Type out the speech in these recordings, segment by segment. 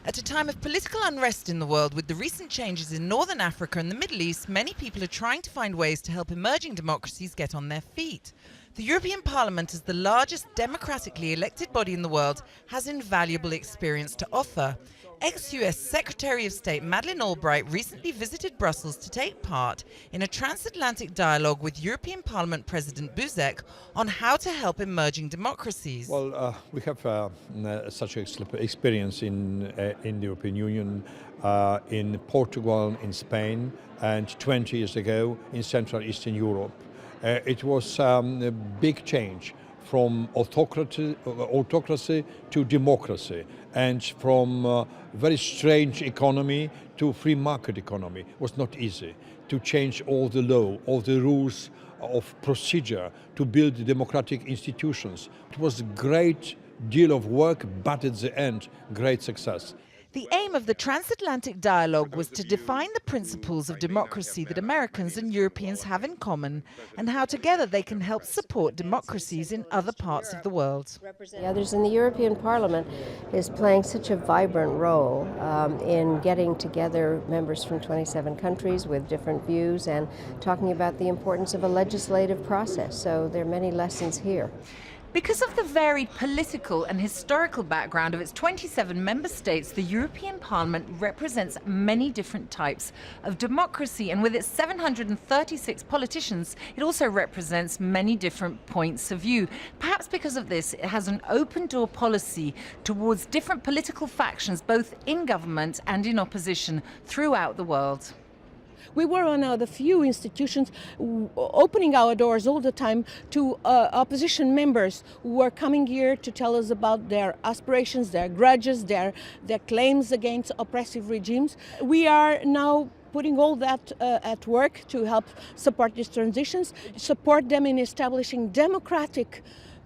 At a time of political unrest in the world, with the recent changes in Northern Africa and the Middle East, many people are trying to find ways to help emerging democracies get on their feet. The European Parliament, as the largest democratically elected body in the world, has invaluable experience to offer. Ex-US Secretary of State Madeleine Albright recently visited Brussels to take part in a transatlantic dialogue with European Parliament President Buzek on how to help emerging democracies. Well, we have such experience in the European Union, in Portugal, in Spain, and 20 years ago in Central Eastern Europe. It was a big change from autocracy to democracy, and from very strange economy to free market economy. It was not easy to change all the law, all the rules of procedure, to build democratic institutions. It was a great deal of work, but at the end, great success. The aim of the transatlantic dialogue was to define the principles of democracy that Americans and Europeans have in common, and how together they can help support democracies in other parts of the world. The others in the European Parliament is playing such a vibrant role in getting together members from 27 countries with different views and talking about the importance of a legislative process. So there are many lessons here. Because of the varied political and historical background of its 27 member states, the European Parliament represents many different types of democracy, and with its 736 politicians, it also represents many different points of view. Perhaps because of this, it has an open-door policy towards different political factions, both in government and in opposition, throughout the world. We were one of the few institutions opening our doors all the time to opposition members who were coming here to tell us about their aspirations, their grudges, their claims against oppressive regimes. We are now putting all that at work to help support these transitions, support them in establishing democratic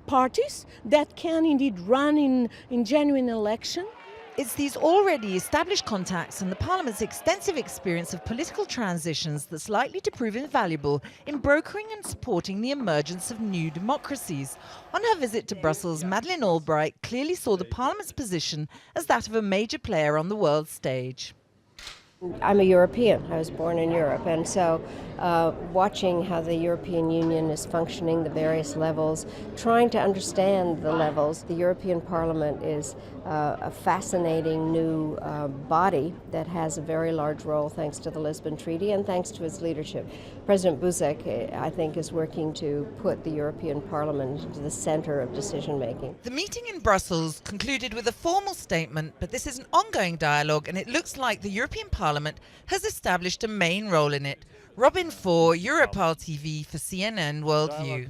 parties that can indeed run in genuine election. It's these already established contacts and the Parliament's extensive experience of political transitions that's likely to prove invaluable in brokering and supporting the emergence of new democracies. On her visit to Brussels, Madeleine Albright clearly saw the Parliament's position as that of a major player on the world stage. I'm a European. I was born in Europe, and so watching how the European Union is functioning, the various levels, trying to understand the levels. The European Parliament is a fascinating new body that has a very large role thanks to the Lisbon Treaty and thanks to its leadership. President Buzek, I think, is working to put the European Parliament into the center of decision making. The meeting in Brussels concluded with a formal statement, but this is an ongoing dialogue, and it looks like the European Parliament has established a main role in it. Robin for Europal TV for CNN Worldview.